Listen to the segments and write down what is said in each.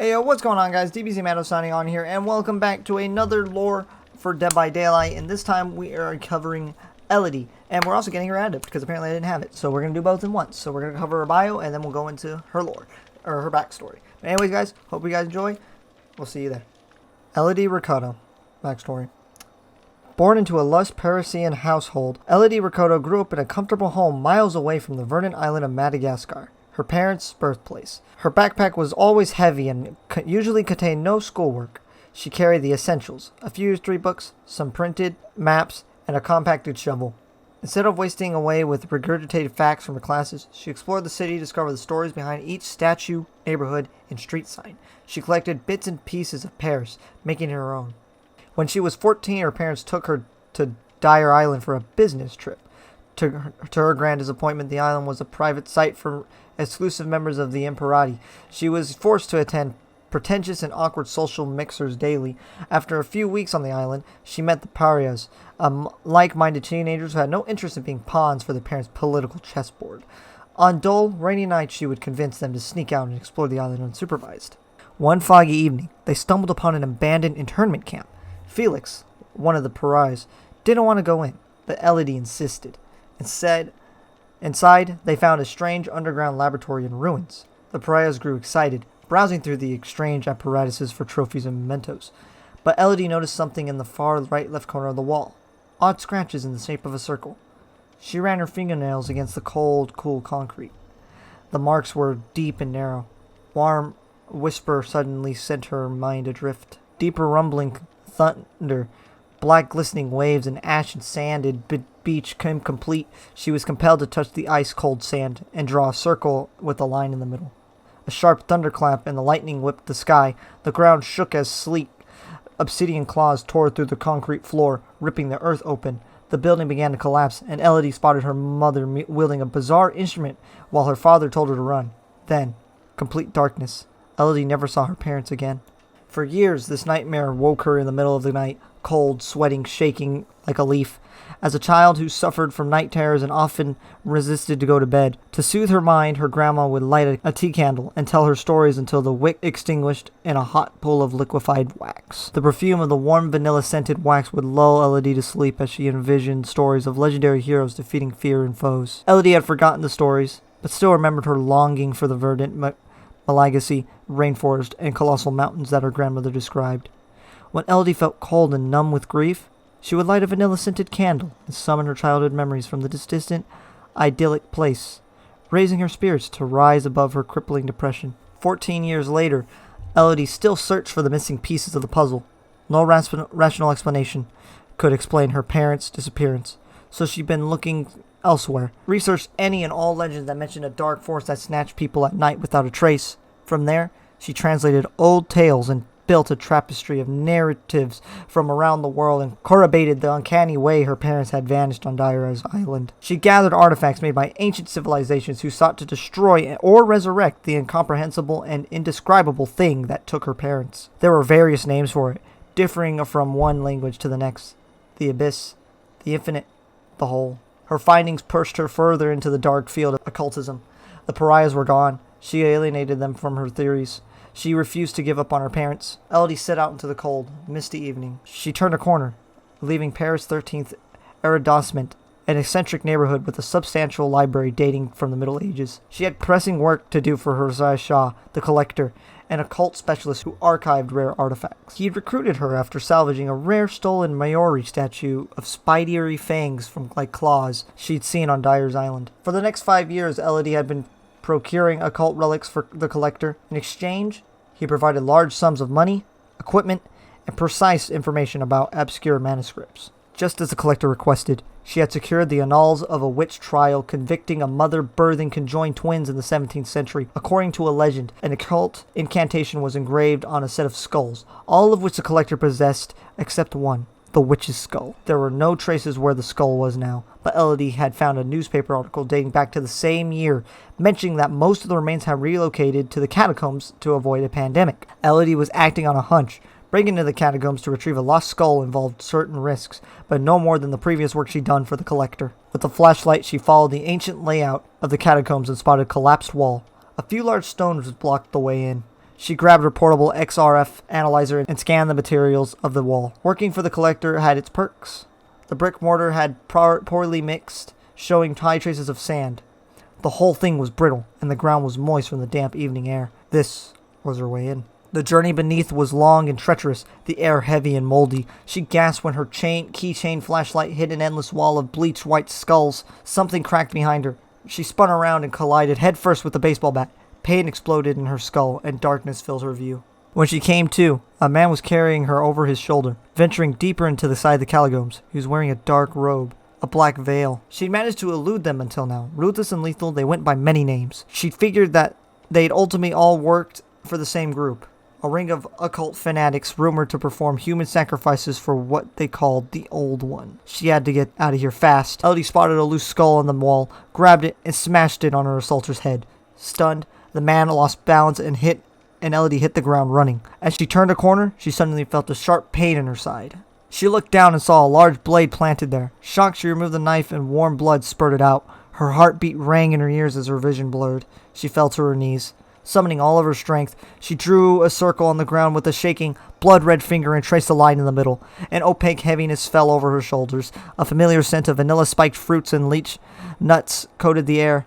Hey, what's going on, guys? DBD Mando signing on here, and welcome back to another lore for Dead by Daylight. And this time we are covering Elodie, and we're also getting her Adept because apparently I didn't have it. So we're gonna do both in once. So we're gonna cover her bio, and then we'll go into her lore or her backstory. But anyways, guys, hope you guys enjoy. We'll see you there. Elodie Riccotto, backstory. Born into a lush Parisian household, Elodie Riccotto grew up in a comfortable home miles away from the verdant island of Madagascar, her parents' birthplace. Her backpack was always heavy and usually contained no schoolwork. She carried the essentials: a few history books, some printed maps, and a compacted shovel. Instead of wasting away with regurgitated facts from her classes, she explored the city to discover the stories behind each statue, neighborhood, and street sign. She collected bits and pieces of Paris, making it her own. When she was 14, her parents took her to Dyer Island for a business trip. To her grand disappointment, the island was a private site for exclusive members of the Imperati. She was forced to attend pretentious and awkward social mixers daily. After a few weeks on the island, she met the pariahs, like-minded teenagers who had no interest in being pawns for their parents' political chessboard. On dull, rainy nights, she would convince them to sneak out and explore the island unsupervised. One foggy evening, they stumbled upon an abandoned internment camp. Felix, one of the pariahs, didn't want to go in, but Elodie insisted. Inside, they found a strange underground laboratory in ruins. The pariahs grew excited, browsing through the strange apparatuses for trophies and mementos. But Elodie noticed something in the far left corner of the wall. Odd scratches in the shape of a circle. She ran her fingernails against the cold, cool concrete. The marks were deep and narrow. Warm whisper suddenly sent her mind adrift. Deeper rumbling thunder, black glistening waves, and ashen sanded beach came complete. She was compelled to touch the ice-cold sand and draw a circle with a line in the middle. A sharp thunderclap and the lightning whipped the sky. The ground shook as sleek obsidian claws tore through the concrete floor, ripping the earth open. The building began to collapse, and Elodie spotted her mother wielding a bizarre instrument while her father told her to run. Then, complete darkness. Elodie never saw her parents again. For years, this nightmare woke her in the middle of the night, cold, sweating, shaking like a leaf. As a child who suffered from night terrors and often resisted to go to bed, to soothe her mind, her grandma would light a tea candle and tell her stories until the wick extinguished in a hot pool of liquefied wax. The perfume of the warm vanilla-scented wax would lull Elodie to sleep as she envisioned stories of legendary heroes defeating fear and foes. Elodie had forgotten the stories, but still remembered her longing for the verdant Malagasy rainforest and colossal mountains that her grandmother described. When Elodie felt cold and numb with grief, she would light a vanilla-scented candle and summon her childhood memories from the distant, idyllic place, raising her spirits to rise above her crippling depression. 14 years later, Elodie still searched for the missing pieces of the puzzle. No rational explanation could explain her parents' disappearance, so she'd been looking elsewhere. Researched any and all legends that mentioned a dark force that snatched people at night without a trace. From there, she translated old tales and built a tapestry of narratives from around the world and corroborated the uncanny way her parents had vanished on Dyer's Island. She gathered artifacts made by ancient civilizations who sought to destroy or resurrect the incomprehensible and indescribable thing that took her parents. There were various names for it, differing from one language to the next. The abyss, the infinite, the whole. Her findings pushed her further into the dark field of occultism. The pariahs were gone. She alienated them from her theories. She refused to give up on her parents. Elodie set out into the cold, misty evening. She turned a corner, leaving Paris 13th arrondissement, an eccentric neighborhood with a substantial library dating from the Middle Ages. She had pressing work to do for her Shah, the collector, an occult specialist who archived rare artifacts. He had recruited her after salvaging a rare stolen Maori statue of spidery fangs from like claws she'd seen on Dyer's Island. For the next 5 years, Elodie had been procuring occult relics for the collector. In exchange, he provided large sums of money, equipment, and precise information about obscure manuscripts. Just as the collector requested, she had secured the annals of a witch trial convicting a mother birthing conjoined twins in the 17th century. According to a legend, an occult incantation was engraved on a set of skulls, all of which the collector possessed except one, the witch's skull. There were no traces where the skull was now, but Elodie had found a newspaper article dating back to the same year, mentioning that most of the remains had relocated to the catacombs to avoid a pandemic. Elodie was acting on a hunch. Breaking into the catacombs to retrieve a lost skull involved certain risks, but no more than the previous work she'd done for the collector. With a flashlight, she followed the ancient layout of the catacombs and spotted a collapsed wall. A few large stones blocked the way in. She grabbed her portable XRF analyzer and scanned the materials of the wall. Working for the collector had its perks. The brick mortar had poorly mixed, showing high traces of sand. The whole thing was brittle, and the ground was moist from the damp evening air. This was her way in. The journey beneath was long and treacherous, the air heavy and moldy. She gasped when her keychain flashlight hit an endless wall of bleached white skulls. Something cracked behind her. She spun around and collided headfirst with the baseball bat. Pain exploded in her skull, and darkness filled her view. When she came to, a man was carrying her over his shoulder, venturing deeper into the side of the catacombs. He was wearing a dark robe, a black veil. She'd managed to elude them until now. Ruthless and lethal, they went by many names. She'd figured that they'd ultimately all worked for the same group. A ring of occult fanatics rumored to perform human sacrifices for what they called the Old One. She had to get out of here fast. Elodie spotted a loose skull on the wall, grabbed it, and smashed it on her assaulter's head. Stunned, the man lost balance and Elodie hit the ground running. As she turned a corner, she suddenly felt a sharp pain in her side. She looked down and saw a large blade planted there. Shocked, she removed the knife and warm blood spurted out. Her heartbeat rang in her ears as her vision blurred. She fell to her knees. Summoning all of her strength, she drew a circle on the ground with a shaking, blood-red finger and traced a line in the middle. An opaque heaviness fell over her shoulders. A familiar scent of vanilla-spiked fruits and leech nuts coated the air.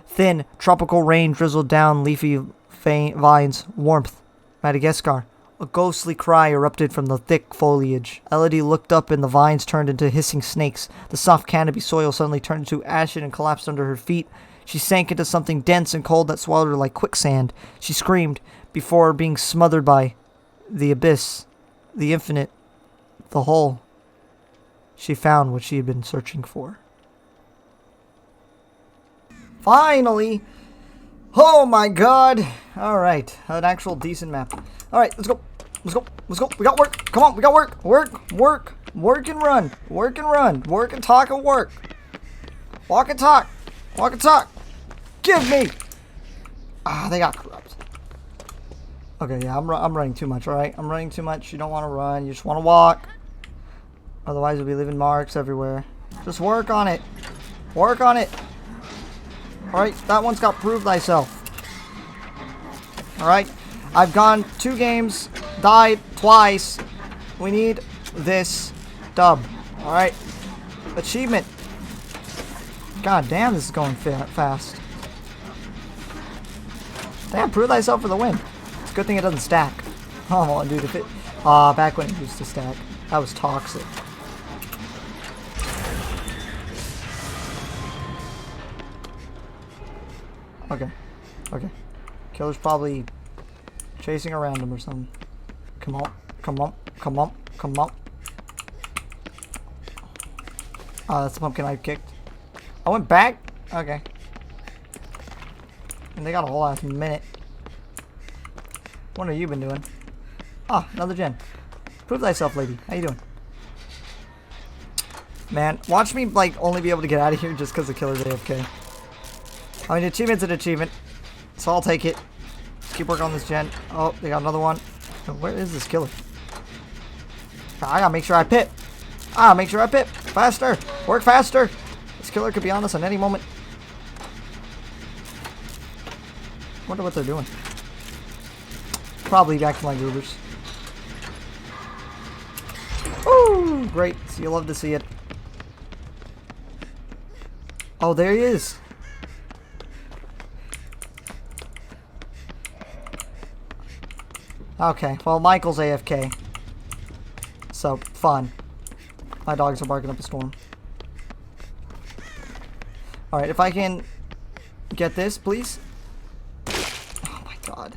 Thin, tropical rain drizzled down leafy vines. Warmth. Madagascar. A ghostly cry erupted from the thick foliage. Elodie looked up and the vines turned into hissing snakes. The soft canopy soil suddenly turned into ashen and collapsed under her feet. She sank into something dense and cold that swallowed her like quicksand. She screamed before being smothered by the abyss, the infinite, the whole. She found what she had been searching for. Finally! Oh my god! Alright, an actual decent map. Alright, let's go. Let's go. Let's go. We got work. Come on, we got work. Work. Work. Work and run. Work and run. Work and talk and work. Walk and talk. Walk and talk. Give me! Ah, they got corrupt. Okay, yeah, I'm running too much, alright? I'm running too much. You don't want to run. You just want to walk. Otherwise, you'll be leaving marks everywhere. Just work on it. Work on it. Alright, that one's got prove thyself. Alright, I've gone 2 games, died twice. We need this dub. Alright, achievement. God damn, this is going fast. Damn, prove thyself for the win. It's a good thing it doesn't stack. Oh, well, dude, if it... back when it used to stack. That was toxic. Okay. Okay. Killer's probably chasing around him or something. Come on. Come on. Come on. Come on. Oh, that's the pumpkin I kicked. I went back? Okay. And they got a whole ass minute. What have you been doing? Ah, another gen. Prove thyself, lady. How you doing? Man, watch me, like, only be able to get out of here just because the killer's AFK. I mean, achievement's an achievement, so I'll take it. Keep working on this gen. Oh, they got another one. Where is this killer? I gotta make sure I pip. Ah, make sure I pip. Faster. Work faster. This killer could be on us at any moment. Wonder what they're doing. Probably back to my goobers. Ooh, great. You'll love to see it. Oh, there he is. Okay, well, Michael's AFK. So, fun. My dogs are barking up a storm. Alright, if I can get this, please. Oh my god.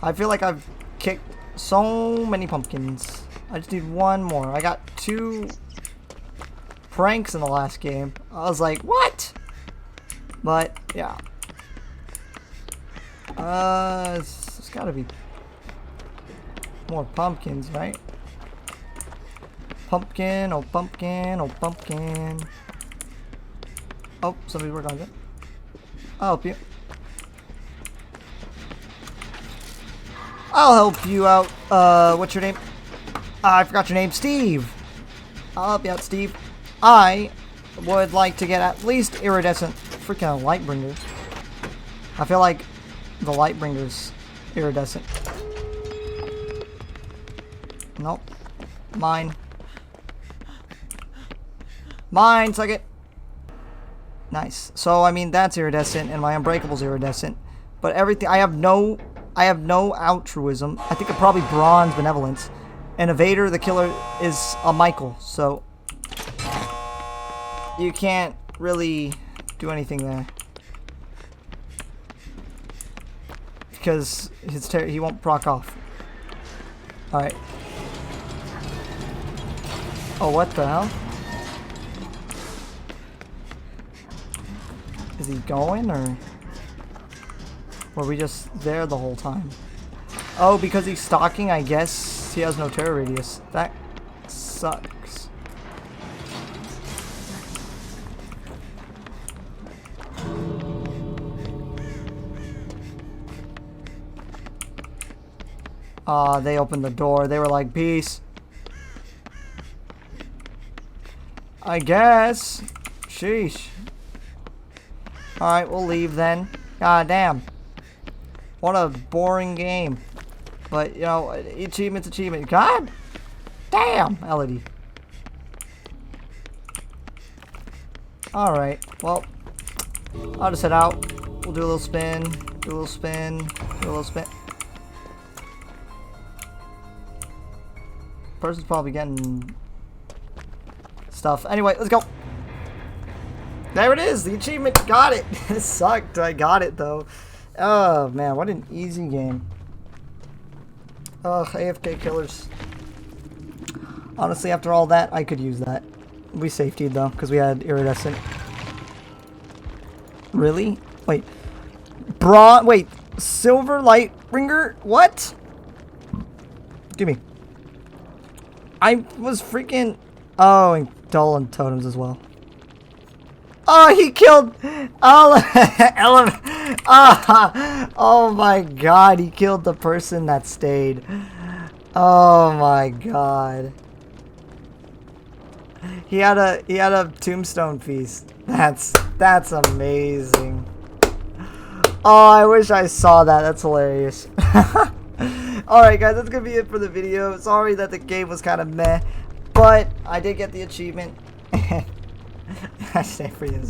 I feel like I've kicked so many pumpkins. I just need one more. I got 2 pranks in the last game. I was like, what? But, yeah. There's gotta be more pumpkins, right? Pumpkin, oh pumpkin, oh pumpkin. Oh, somebody's working on it. I'll help you. I'll help you out. What's your name? I forgot your name. Steve. I'll help you out, Steve. I would like to get at least iridescent freaking light bringer. I feel like The Lightbringer's iridescent. Nope. Mine. Mine, suck it. Nice. So, I mean, that's iridescent, and my Unbreakable's iridescent. But everything, I have no altruism. I think probably bronze benevolence. And Evader, the killer, is a Michael, so you can't really do anything there. Because he won't proc off. Alright. Oh, what the hell? Is he going, or were we just there the whole time? Oh, because he's stalking, I guess he has no terror radius. That sucks. They opened the door. They were like, peace. I guess. Sheesh. Alright, we'll leave then. God damn. What a boring game. But, you know, achievement's achievement. God damn, Elodie. Alright, well, I'll just head out. We'll do a little spin, do a little spin, do a little spin. Person's probably getting stuff. Anyway, let's go. There it is, the achievement. Got it. It sucked. I got it though. Oh man, what an easy game. Oh, AFK killers. Honestly, after all that, I could use that. We safetied though, because we had iridescent. Really? Wait. Wait. Silver Lightbringer? What? Give me. I was freaking... Oh, and Dull and Totems as well. Oh, he killed... Oh my god, he killed the person that stayed. Oh my god. He had a tombstone feast. That's amazing. Oh, I wish I saw that. That's hilarious. Alright guys, that's gonna be it for the video. Sorry that the game was kind of meh, but I did get the achievement. I stay for you.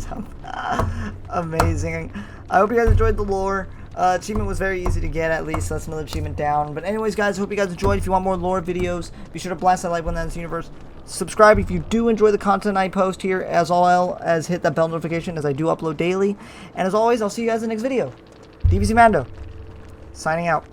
Amazing. I hope you guys enjoyed the lore. Achievement was very easy to get, at least. That's another achievement down. But anyways guys, hope you guys enjoyed. If you want more lore videos, be sure to blast that like button in this universe. Subscribe if you do enjoy the content I post here, as well as hit that bell notification, as I do upload daily. And as always, I'll see you guys in the next video. DBC Mando, signing out.